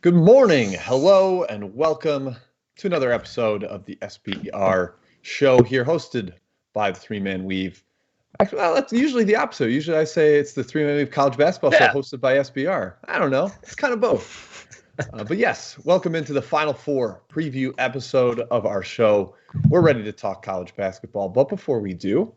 Good morning, hello, and welcome to another episode of the SBR show here, hosted by the Three-Man Weave. Actually, well, that's usually the opposite. Usually I say it's the Three-Man Weave college basketball show hosted by SBR. I don't know. It's kind of both. But yes, welcome into the Final Four preview episode of our show. We're ready to talk college basketball. But before we do,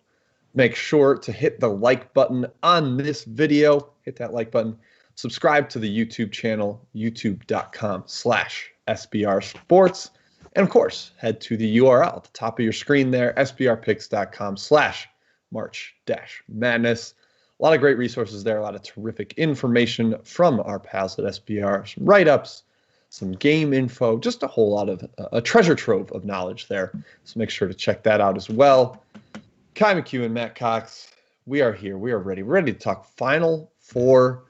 make sure to hit the like button on this video. Hit that like button. Subscribe to the YouTube channel, youtube.com/SBR Sports. And of course, head to the URL at the top of your screen there, sbrpicks.com/March-Madness. A lot of great resources there, a lot of terrific information from our pals at SBR, some write-ups, some game info, just a whole lot of a treasure trove of knowledge there. So make sure to check that out as well. Ky McKeon, Matt Cox, we are here. We are ready. We're ready to talk Final Four.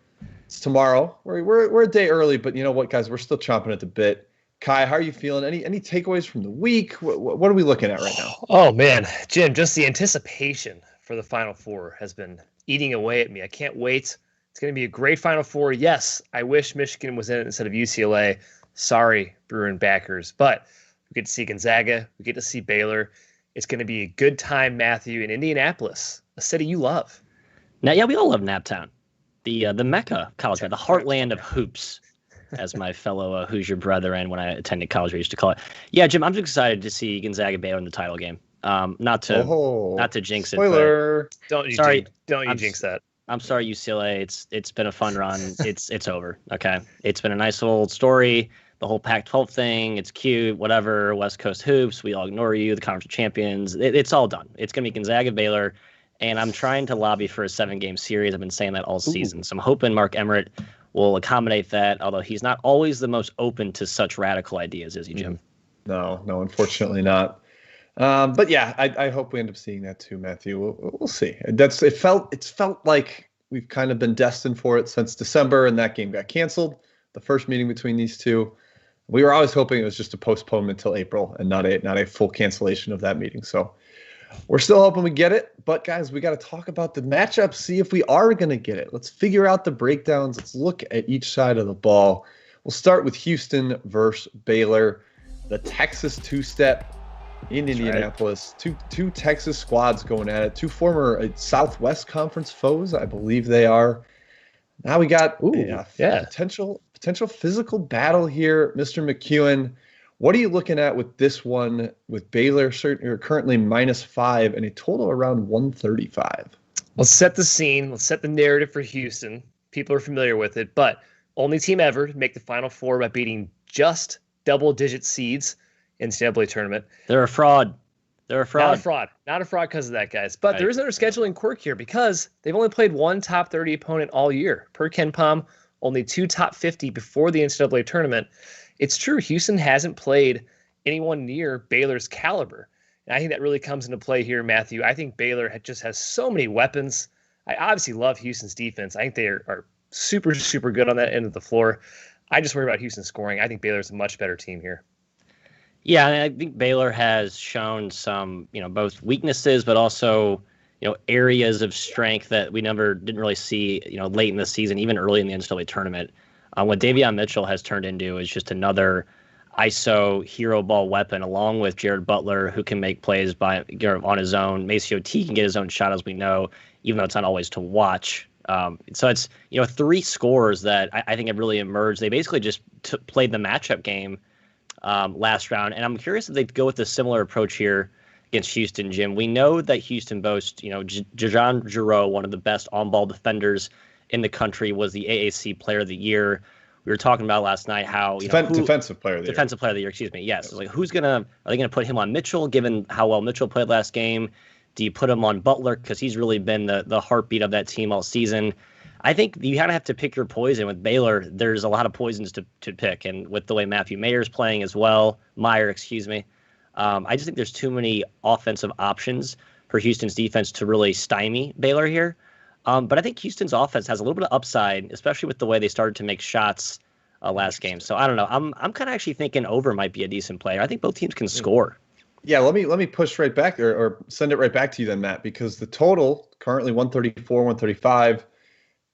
It's tomorrow. We're a day early, but you know what, guys? We're still chomping at the bit. Ky, how are you feeling? Any takeaways from the week? What are we looking at right now? Oh, man. Jim, just the anticipation for the Final Four has been eating away at me. I can't wait. It's going to be a great Final Four. Yes, I wish Michigan was in it instead of UCLA. Sorry, Bruin backers. But we get to see Gonzaga. We get to see Baylor. It's going to be a good time, Matthew, in Indianapolis, a city you love. Now, yeah, we all love Naptown. The Mecca college, the heartland of hoops, as my fellow Hoosier brethren when I attended college used to call it. Yeah, Jim, I'm just excited to see Gonzaga Baylor in the title game. Not to jinx it. Spoiler. Don't you jinx that. I'm sorry, UCLA. It's been a fun run. It's over. Okay, it's been a nice little story. The whole Pac-12 thing. It's cute. Whatever. West Coast hoops. We all ignore you. The conference champions. It's all done. It's gonna be Gonzaga Baylor. And I'm trying to lobby for a 7-game series. I've been saying that all season. So I'm hoping Mark Emmert will accommodate that, although he's not always the most open to such radical ideas, is he, Jim? No, unfortunately not. But yeah, I hope we end up seeing that too, Matthew. We'll see. It's felt like we've kind of been destined for it since December, and that game got canceled. The first meeting between these two. We were always hoping it was just a postponement until April and not a full cancellation of that meeting. So we're still hoping we get it, but guys, we got to talk about the matchup, see if we are going to get it. Let's figure out the breakdowns. Let's look at each side of the ball. We'll start with Houston versus Baylor, the Texas two-step in Indianapolis. Right. Two Texas squads going at it, two former Southwest Conference foes, I believe they are. Now we got potential physical battle here. Mr. McKeon, what are you looking at with this one, with Baylor currently -5 and a total around 135? Let's set the scene. Let's set the narrative for Houston. People are familiar with it, but only team ever to make the Final Four by beating just double-digit seeds in the NCAAB tournament. They're a fraud. Not a fraud because of that, guys. But there is another scheduling quirk here because they've only played one top 30 opponent all year. Per Ken Pom, only 2 top 50 before the NCAA tournament. It's true, Houston hasn't played anyone near Baylor's caliber. And I think that really comes into play here, Matthew. I think Baylor just has so many weapons. I obviously love Houston's defense. I think they are super, super good on that end of the floor. I just worry about Houston scoring. I think Baylor's a much better team here. Yeah, and I think Baylor has shown some, both weaknesses, but also, areas of strength that we didn't really see, late in the season, even early in the NCAA tournament. What Davion Mitchell has turned into is just another ISO hero ball weapon, along with Jared Butler, who can make plays on his own. Maceo T can get his own shot, as we know, even though it's not always to watch. So it's 3 scores that I think have really emerged. They basically just played the matchup game last round, and I'm curious if they'd go with a similar approach here against Houston, Jim. We know that Houston boasts, Jajon Giroux, one of the best on-ball defenders in the country, was the AAC Player of the Year. We were talking about last night how defensive player of the year. Excuse me. Yes. Like are they gonna put him on Mitchell, given how well Mitchell played last game? Do you put him on Butler because he's really been the heartbeat of that team all season? I think you kind of have to pick your poison with Baylor. There's a lot of poisons to pick, and with the way Matthew Mayer's playing as well, I just think there's too many offensive options for Houston's defense to really stymie Baylor here. But I think Houston's offense has a little bit of upside, especially with the way they started to make shots last game. So I don't know. I'm kind of actually thinking over might be a decent player. I think both teams can score. Yeah, let me push right back or send it right back to you then, Matt, because the total currently 134, 135.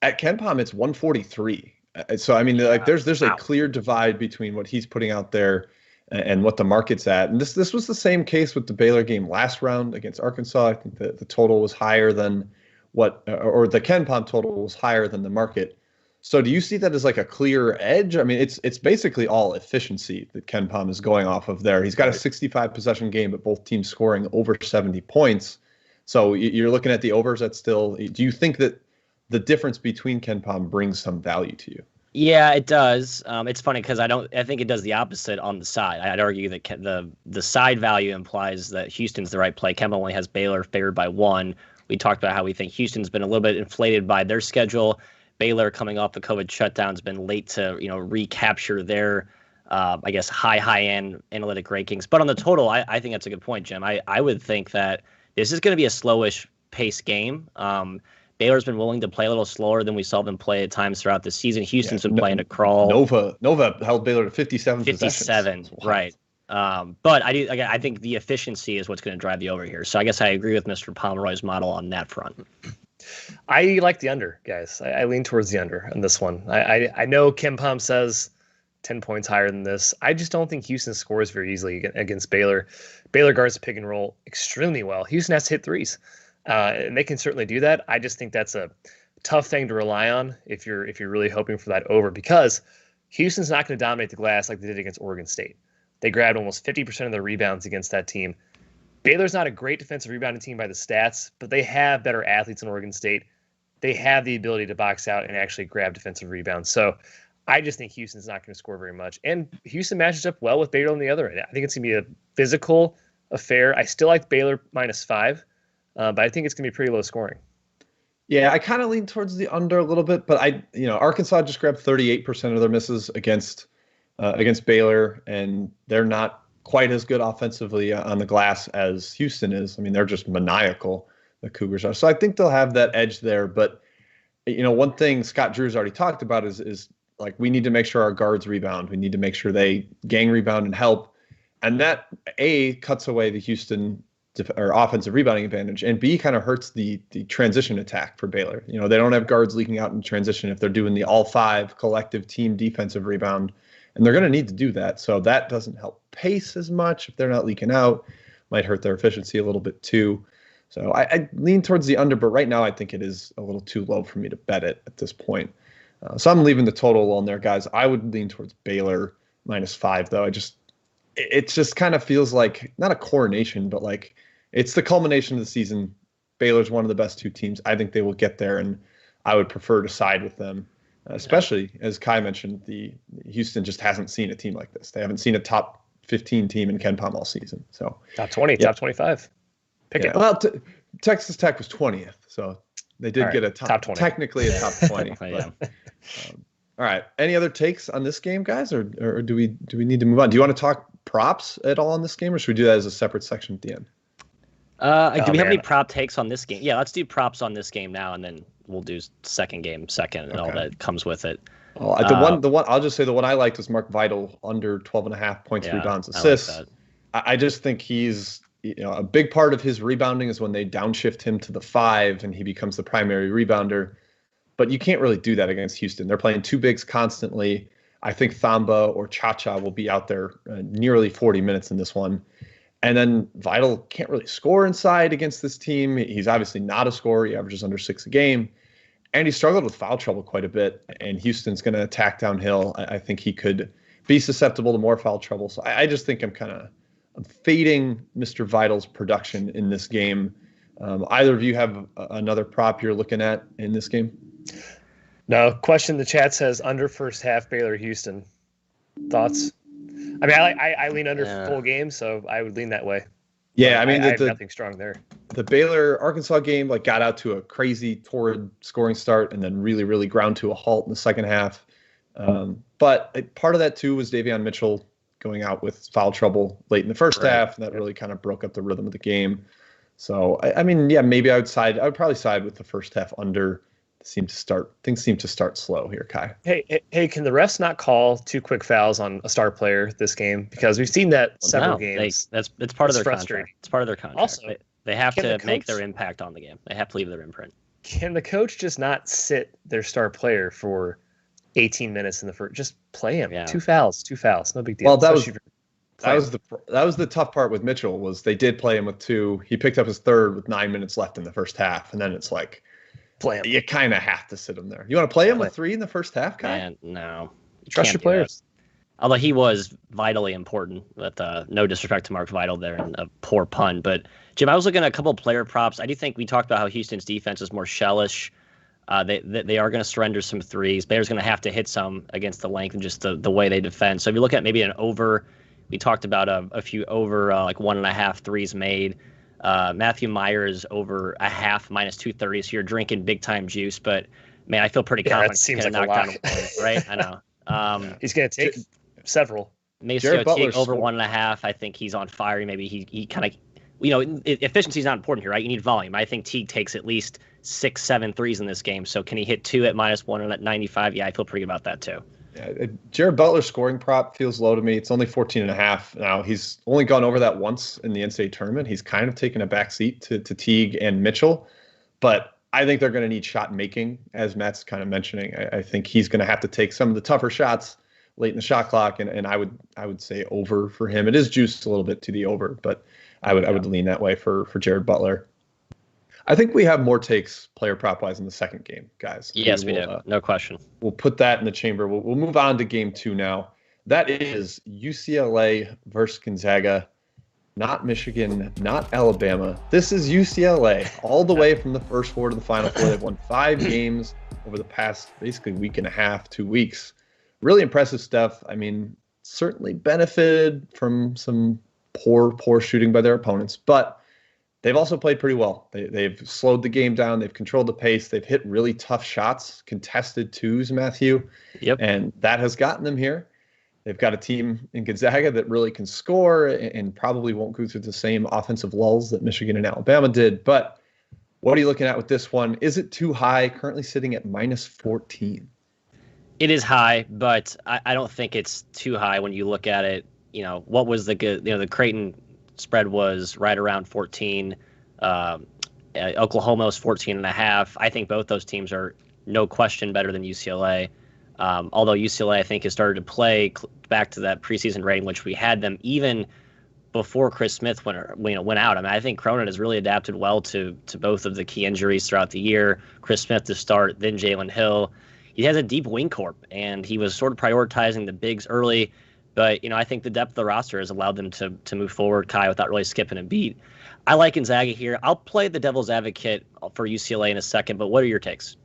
At KenPom, it's 143. So I mean, like there's a clear divide between what he's putting out there and what the market's at. And this was the same case with the Baylor game last round against Arkansas. I think the total was higher than or the KenPom total was higher than the market. So do you see that as like a clear edge? I mean, it's basically all efficiency that KenPom is going off of there. He's got a 65 possession game, but both teams scoring over 70 points. So you're looking at the overs. That's still. Do you think that the difference between KenPom brings some value to you? Yeah, it does. It's funny because I think it does the opposite on the side. I'd argue that the side value implies that Houston's the right play. KenPom only has Baylor favored by 1. We talked about how we think Houston's been a little bit inflated by their schedule. Baylor, coming off the COVID shutdown, has been late to recapture their I guess high-end analytic rankings. But on the total, I think that's a good point, Jim. I would think that this is going to be a slowish pace game. Baylor's been willing to play a little slower than we saw them play at times throughout the season. Houston's been playing a crawl. Nova held Baylor to 57 possessions. Right. But I think the efficiency is what's going to drive the over here. So I guess I agree with Mr. Pomeroy's model on that front. I like the under, guys. I lean towards the under on this one. I know KenPom says 10 points higher than this. I just don't think Houston scores very easily against Baylor. Baylor guards the pick and roll extremely well. Houston has to hit threes. And they can certainly do that. I just think that's a tough thing to rely on if you're really hoping for that over, because Houston's not going to dominate the glass like they did against Oregon State. They grabbed almost 50% of their rebounds against that team. Baylor's not a great defensive rebounding team by the stats, but they have better athletes in Oregon State. They have the ability to box out and actually grab defensive rebounds. So I just think Houston's not going to score very much. And Houston matches up well with Baylor on the other end. I think it's going to be a physical affair. I still like Baylor -5. But I think it's going to be pretty low scoring. Yeah, I kind of lean towards the under a little bit, but Arkansas just grabbed 38% of their misses against Baylor, and they're not quite as good offensively on the glass as Houston is. I mean, they're just maniacal, the Cougars are. So I think they'll have that edge there. But one thing Scott Drew's already talked about is like we need to make sure our guards rebound. We need to make sure they gang rebound and help, and that cuts away the Houston or offensive rebounding advantage, and B kind of hurts the transition attack for Baylor. They don't have guards leaking out in transition if they're doing the all-5 collective team defensive rebound, and they're going to need to do that. So that doesn't help pace as much if they're not leaking out. Might hurt their efficiency a little bit too. So I lean towards the under, but right now I think it is a little too low for me to bet it at this point. So I'm leaving the total alone there, guys. I would lean towards Baylor -5, though. It just kind of feels like not a coronation, but like it's the culmination of the season. Baylor's one of the best 2 teams. I think they will get there, and I would prefer to side with them, especially as Ky mentioned, the Houston just hasn't seen a team like this. They haven't seen a top 15 team in KenPom all season. So top 20, top 25. Pick it. Well, Texas Tech was 20th, so they did get a top 20. Technically a top 20. But, all right. Any other takes on this game, guys, or do we need to move on? Do you want to talk props at all on this game, or should we do that as a separate section at the end? Do we have any prop takes on this game? Yeah, let's do props on this game now, and then we'll do second game second and all that comes with it. Well, the one I'll just say the one I liked was Mark Vital under 12.5 points, rebounds, assists. I just think he's a big part of his rebounding is when they downshift him to the 5 and he becomes the primary rebounder. But you can't really do that against Houston. They're playing 2 bigs constantly. I think Thamba or Cha-Cha will be out there nearly 40 minutes in this one. And then Vital can't really score inside against this team. He's obviously not a scorer. He averages under 6 a game. And he struggled with foul trouble quite a bit. And Houston's going to attack downhill. I think he could be susceptible to more foul trouble. So I just think I'm fading Mr. Vital's production in this game. Either of you have another prop you're looking at in this game? No. Question in the chat says under first half Baylor Houston. Thoughts? I mean, I lean under full game, so I would lean that way. Yeah, I mean, I have nothing strong there. The Baylor Arkansas game got out to a crazy, torrid scoring start, and then really, really ground to a halt in the second half. But part of that too was Davion Mitchell going out with foul trouble late in the first half, and that really kind of broke up the rhythm of the game. So I mean, yeah, maybe I would probably side with the first half under. Things seem to start slow here, Ky. Hey, can the refs not call 2 quick fouls on a star player this game? Because we've seen that several games. It's part of their contract. It's part of their contract. Also, they have to make their impact on the game. They have to leave their imprint. Can the coach just not sit their star player for 18 minutes in the first. Just play him. Yeah. Two fouls, no big deal. Well, that was the tough part with Mitchell was they did play him with 2. He picked up his 3rd with 9 minutes left in the first half, and then it's like play him. You kind of have to sit him there. You want to play him with 3 in the first half, Ky? Man, no. Trust your players. Although he was vitally important, with no disrespect to Mark Vital there and a poor pun. But, Jim, I was looking at a couple of player props. I do think we talked about how Houston's defense is more shellish. They are going to surrender some threes. Baylor's going to have to hit some against the length and just the way they defend. So if you look at maybe an over, we talked about a few over, like 1.5 threes made. Matthew Myers over a half minus 230. So you're drinking big time juice. But, man, I feel pretty confident he's going to knock down a point, right? I know. He's going to take several. Maceo Teague over 1.5. I think he's on fire. Maybe he kind of, efficiency is not important here, right? You need volume. I think Teague takes at least 6-7 threes in this game. So can he hit 2 at -1 and at 95? Yeah, I feel pretty good about that too. Yeah, Jared Butler's scoring prop feels low to me. It's only 14.5. Now, he's only gone over that once in the NCAA tournament. He's kind of taken a backseat to Teague and Mitchell. But I think they're going to need shot making, as Matt's kind of mentioning. I think he's going to have to take some of the tougher shots late in the shot clock, and I would say over for him. It is juiced a little bit to the over, but I would lean that way for Jared Butler. I think we have more takes player prop wise in the second game, guys. Yes, we do. No question. We'll put that in the chamber. We'll move on to game 2 now. That is UCLA versus Gonzaga, not Michigan, not Alabama. This is UCLA, all the way from the first 4 to the final 4. They've won 5 games over the past basically week and a half, 2 weeks. Really impressive stuff. I mean, certainly benefited from some poor shooting by their opponents, but they've also played pretty well. They've slowed the game down. They've controlled the pace. They've hit really tough shots, contested 2s, Matthew. Yep. And that has gotten them here. They've got a team in Gonzaga that really can score and probably won't go through the same offensive lulls that Michigan and Alabama did. But what are you looking at with this one? Is it too high? Currently sitting at -14. It is high, but I don't think it's too high when you look at it. What was the good? The Creighton spread was right around 14. Oklahoma was 14.5. I think both those teams are no question better than UCLA. Although UCLA, I think, has started to play back to that preseason rating, which we had them even before Chris Smith went out. I mean, I think Cronin has really adapted well to both of the key injuries throughout the year. Chris Smith to start, then Jalen Hill. He has a deep wing corp, and he was sort of prioritizing the bigs early. But, I think the depth of the roster has allowed them to move forward, Ky, without really skipping a beat. I like Gonzaga here. I'll play the devil's advocate for UCLA in a second, but what are your takes?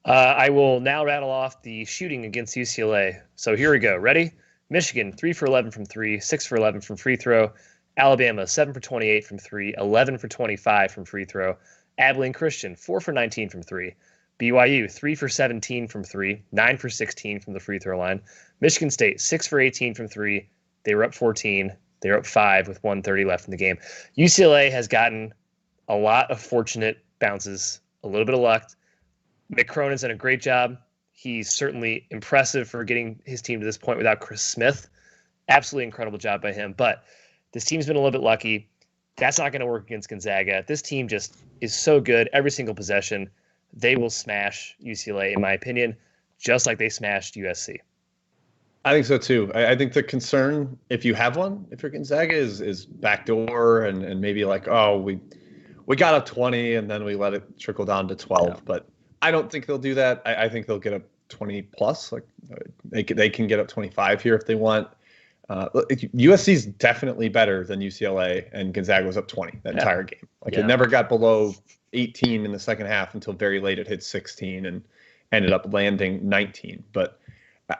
I will now rattle off the shooting against UCLA. So here we go. Ready? Michigan, 3 for 11 from 3, 6 for 11 from free throw. Alabama, 7 for 28 from 3, 11 for 25 from free throw. Abilene Christian, 4 for 19 from 3. BYU, 3 for 17 from 3, 9 for 16 from the free throw line. Michigan State, 6 for 18 from 3. They were up 14. They were up 5 with 1:30 left in the game. UCLA has gotten a lot of fortunate bounces, a little bit of luck. Mick Cronin's done a great job. He's certainly impressive for getting his team to this point without Chris Smith. Absolutely incredible job by him. But this team's been a little bit lucky. That's not going to work against Gonzaga. This team just is so good every single possession. They will smash UCLA, in my opinion, just like they smashed USC. I think so too. I think the concern, if you have one, if you're Gonzaga, is backdoor and maybe like, oh, we got up 20 and then we let it trickle down to 12. Yeah. But I don't think they'll do that. I think they'll get up 20 plus. Like they can get up 25 here if they want. USC is definitely better than UCLA, and Gonzaga was up 20 that entire game. It never got below 18 in the second half until very late. It hit 16 and ended up landing 19. But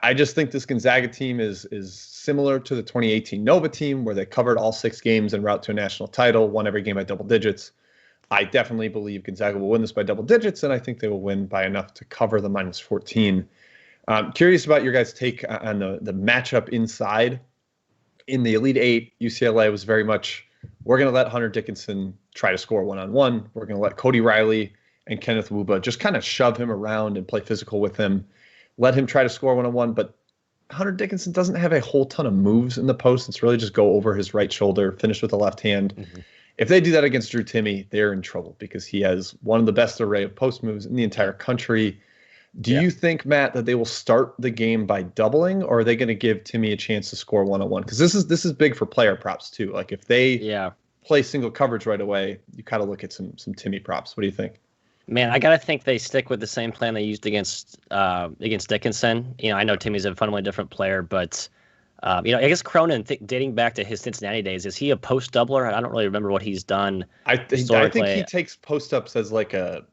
I just think this Gonzaga team is similar to the 2018 Nova team, where they covered all 6 games en route to a national title, won every game by double digits. I definitely believe Gonzaga will win this by double digits, and I think they will win by enough to cover the -14. Curious about your guys' take on the matchup inside. In the Elite Eight, UCLA was very much, we're going to let Hunter Dickinson try to score one-on-one. We're going to let Cody Riley and Kenneth Wuba just kind of shove him around and play physical with him. Let him try to score one-on-one, but Hunter Dickinson doesn't have a whole ton of moves in the post. It's really just go over his right shoulder, finish with the left hand. Mm-hmm. If they do that against Drew Timme, they're in trouble because he has one of the best array of post moves in the entire country. Do you think, Matt, that they will start the game by doubling, or are they going to give Timmy a chance to score one-on-one? Because this is big for player props too. Like if they play single coverage right away, you kind of look at some Timmy props. What do you think? Man, I gotta think they stick with the same plan they used against Dickinson. I know Timmy's a fundamentally different player, but I guess Cronin, dating back to his Cincinnati days, is he a post doubler? I don't really remember what he's done. I think he takes post ups as like a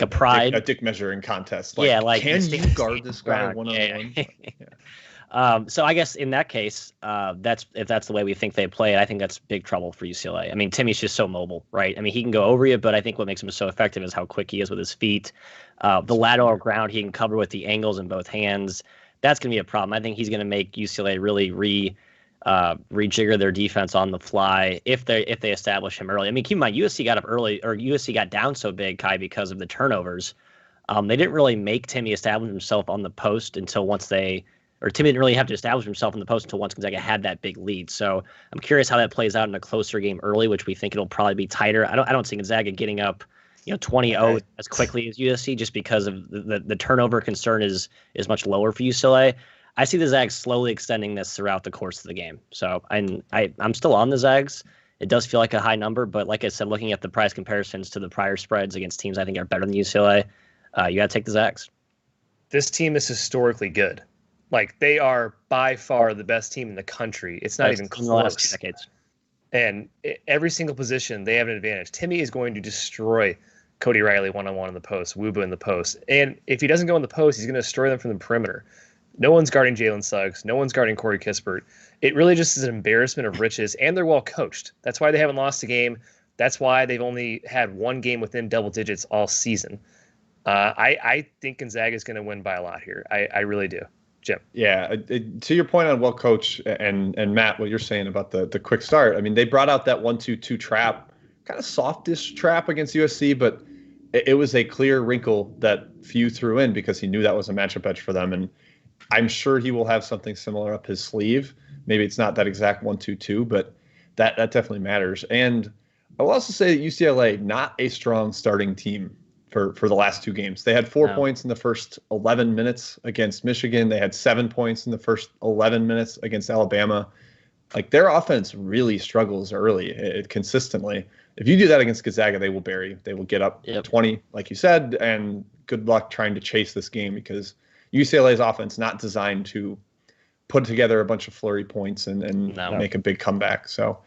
pride, a dick measuring contest. Can you guard this guy one-on-one? So I guess in that case, if that's the way we think they play it, I think that's big trouble for UCLA. I mean, Timmy's just so mobile, right? I mean, he can go over you, but I think what makes him so effective is how quick he is with his feet. The lateral ground he can cover with the angles in both hands. That's going to be a problem. I think he's going to make UCLA really rejigger their defense on the fly if they establish him early. I mean, keep in mind, USC got up early, or USC got down so big, Ky, because of the turnovers. They didn't really make Timmy establish himself on the post until Timmy didn't really have to establish himself in the post until once Gonzaga had that big lead. So I'm curious how that plays out in a closer game early, which we think it'll probably be tighter. I don't see Gonzaga getting up 20-0 as quickly as USC, just because of the turnover concern is much lower for UCLA. I see the Zags slowly extending this throughout the course of the game. So I'm still on the Zags. It does feel like a high number, but like I said, looking at the price comparisons to the prior spreads against teams I think are better than UCLA, you got to take the Zags. This team is historically good. Like, they are by far the best team in the country. It's not even close. In the last 2 decades. And every single position, they have an advantage. Timmy is going to destroy Cody Riley one-on-one in the post, Wuba in the post. And if he doesn't go in the post, he's going to destroy them from the perimeter. No one's guarding Jalen Suggs. No one's guarding Corey Kispert. It really just is an embarrassment of riches, and they're well coached. That's why they haven't lost a game. That's why they've only had one game within double digits all season. I think Gonzaga is going to win by a lot here. I really do. Jim. Yeah, to your point on well coach and Matt, what you're saying about the quick start. I mean, they brought out that 1-2-2 trap, kind of softish trap against USC, but it was a clear wrinkle that Few threw in because he knew that was a matchup edge for them, and I'm sure he will have something similar up his sleeve. Maybe it's not that exact 1-2-2, but that definitely matters. And I will also say that UCLA, not a strong starting team for the last 2 games. They had 4 points in the first 11 minutes against Michigan. They had 7 points in the first 11 minutes against Alabama. Like, their offense really struggles early, consistently. If you do that against Gonzaga, they will bury. They will get up 20, like you said, and good luck trying to chase this game because UCLA's offense not designed to put together a bunch of flurry points and make a big comeback. So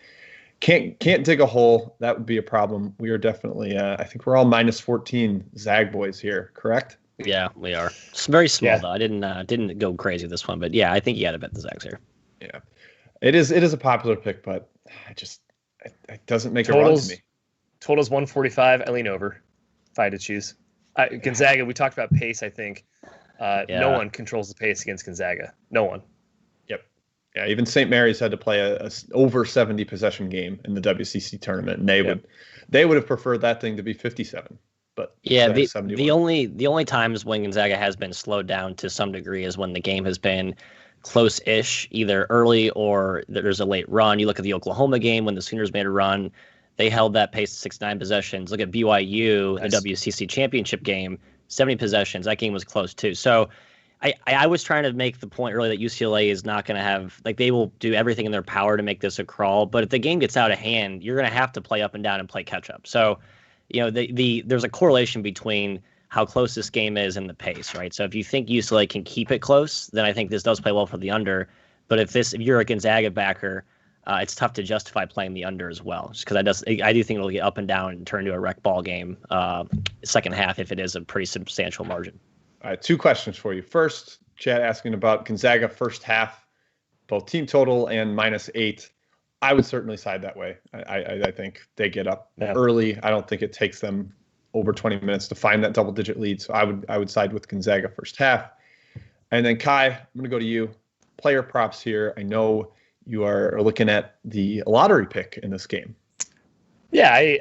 can't dig a hole. That would be a problem. We are definitely, I think we're all -14 Zag boys here, correct? Yeah, we are. It's very small though. I didn't go crazy with this one, but yeah, I think you got to bet the Zags here. Yeah, it is a popular pick, but it doesn't make a run to me. Totals 145. I lean over if I had to choose. Gonzaga. We talked about pace. I think no one controls the pace against Gonzaga. No one. Yeah, even St. Mary's had to play a over 70 possession game in the WCC tournament, and they would have preferred that thing to be 57. But yeah, the only times when Gonzaga has been slowed down to some degree is when the game has been close-ish, either early or there's a late run. You look at the Oklahoma game when the Sooners made a run, they held that pace to 6-9 possessions. Look at BYU, the WCC championship game, 70 possessions. That game was close too. So I was trying to make the point earlier that UCLA is not going to have, like, they will do everything in their power to make this a crawl. But if the game gets out of hand, you're going to have to play up and down and play catch up. So, there's a correlation between how close this game is and the pace, right? So if you think UCLA can keep it close, then I think this does play well for the under. But if you're a Gonzaga backer, it's tough to justify playing the under as well, just because I do think it'll get up and down and turn into a wreck ball game second half if it is a pretty substantial margin. All right, 2 questions for you. First, Chad asking about Gonzaga first half, both team total and -8. I would certainly side that way. I think they get up early. I don't think it takes them over 20 minutes to find that double-digit lead. So I would side with Gonzaga first half. And then Ky, I'm going to go to you. Player props here. I know you are looking at the lottery pick in this game. Yeah,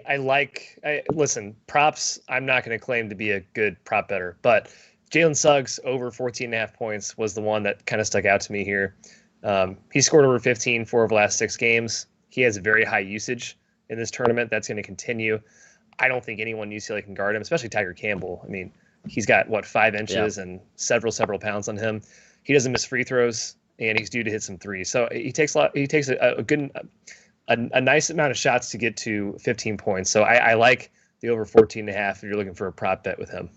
listen, props, I'm not going to claim to be a good prop bettor, but Jalen Suggs over 14.5 points was the one that kind of stuck out to me here. He scored over 15 4 of the last 6 games. He has a very high usage in this tournament. That's going to continue. I don't think anyone UCLA can guard him, especially Tiger Campbell. I mean, He's got 5 inches and several pounds on him. He doesn't miss free throws, and he's due to hit some threes. So he takes a nice amount of shots to get to 15 points. So I like the over 14.5 if you're looking for a prop bet with him.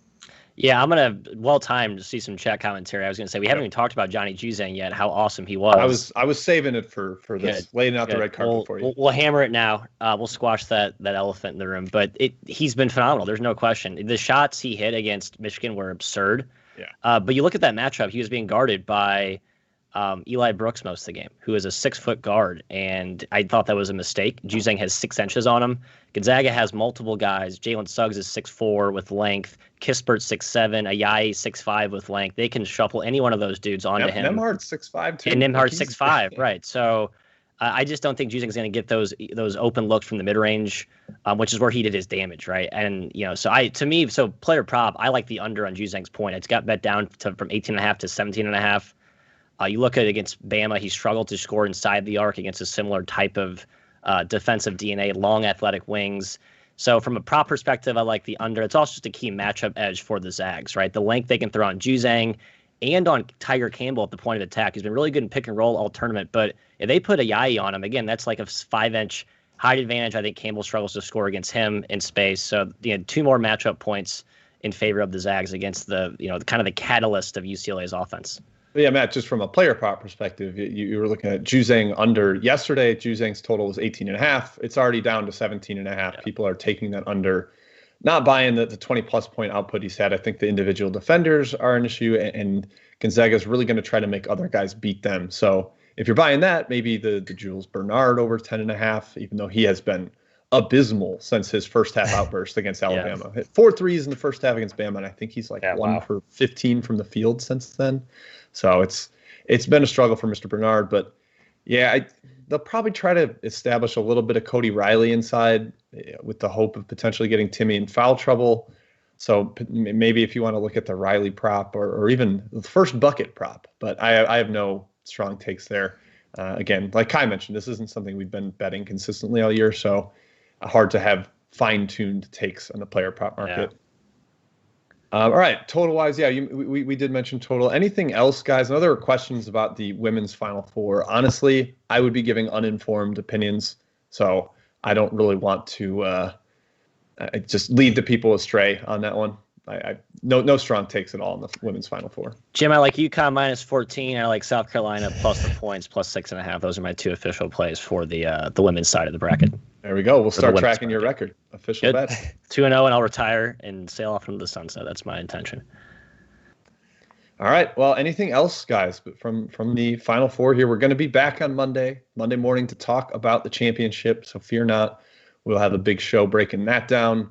Yeah, I'm gonna timed to see some chat commentary. I was gonna say we haven't even talked about Johnny Juzang yet. How awesome he was. I was saving it for this, laying out the red carpet for you. We'll hammer it now. We'll squash that elephant in the room. But he's been phenomenal. There's no question. The shots he hit against Michigan were absurd. Yeah. But you look at that matchup. He was being guarded by Eli Brooks most of the game, who is a 6-foot guard, and I thought that was a mistake. Juzang has 6 inches on him. Gonzaga has multiple guys. Jalen Suggs is 6'4" with length. Kispert's 6'7", Ayayi 6'5" with length. They can shuffle any one of those dudes onto him. Nembhard's 6'5" too. And Nembhard's 6'5", right. So I just don't think Juzang's going to get those open looks from the mid-range, which is where he did his damage, right? And, so player prop, I like the under on Juzang's point. It's got bet down from 18.5 to 17.5. You look at it against Bama, he struggled to score inside the arc against a similar type of defensive DNA, long athletic wings. So from a prop perspective, I like the under. It's also just a key matchup edge for the Zags, right? The length they can throw on Juzang and on Tiger Campbell at the point of attack. He's been really good in pick and roll all tournament, but if they put Ayayi on him, again, that's like a 5-inch height advantage. I think Campbell struggles to score against him in space. So 2 more matchup points in favor of the Zags against the kind of the catalyst of UCLA's offense. Yeah, Matt, just from a player prop perspective, you were looking at Juzang under yesterday. Juzang's total was 18.5. It's already down to 17.5. Yeah. People are taking that under, not buying the 20-plus point output he's had. I think the individual defenders are an issue, and Gonzaga is really going to try to make other guys beat them. So if you're buying that, maybe the Jules Bernard over 10.5, even though he has been abysmal since his first half outburst against Alabama. Hit 4 threes in the first half against Bama, and I think he's 1 for 15 from the field since then. So it's been a struggle for Mr. Bernard, but they'll probably try to establish a little bit of Cody Riley inside with the hope of potentially getting Timmy in foul trouble. So maybe if you want to look at the Riley prop or even the first bucket prop, but I have no strong takes there. Again, like Ky mentioned, this isn't something we've been betting consistently all year, so hard to have fine-tuned takes on the player prop market. Yeah. All right, total-wise, we did mention total. Anything else, guys? I know there were questions about the women's Final Four. Honestly, I would be giving uninformed opinions, so I don't really want to just lead the people astray on that one. No strong takes at all in the women's Final Four. Jim, I like UConn minus 14. I like South Carolina plus the points, plus 6.5. Those are my 2 official plays for the women's side of the bracket. There we go. We'll start tracking your record. Official bet. 2-0, and I'll retire and sail off into the sunset. That's my intention. All right. Well, anything else, guys? But from the Final Four here, we're going to be back on Monday morning to talk about the championship. So fear not. We'll have a big show breaking that down.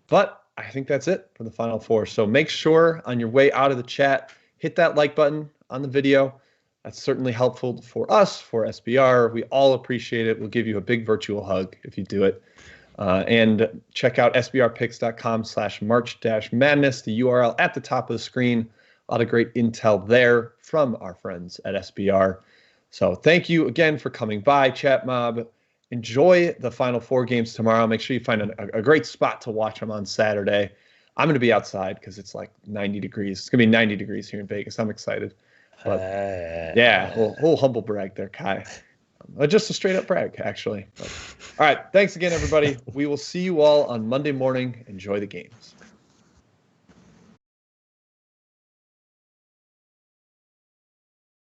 But I think that's it for the Final Four. So make sure on your way out of the chat, hit that like button on the video. That's certainly helpful for us, for SBR. We all appreciate it. We'll give you a big virtual hug if you do it. And check out sbrpicks.com/March-Madness, the URL at the top of the screen. A lot of great intel there from our friends at SBR. So thank you again for coming by, Chat Mob. Enjoy the Final Four games tomorrow. Make sure you find a great spot to watch them on Saturday. I'm going to be outside because it's like 90 degrees. It's going to be 90 degrees here in Vegas. I'm excited. But little humble brag there, Ky. Just a straight up brag, actually. But, all right. Thanks again, everybody. We will see you all on Monday morning. Enjoy the games.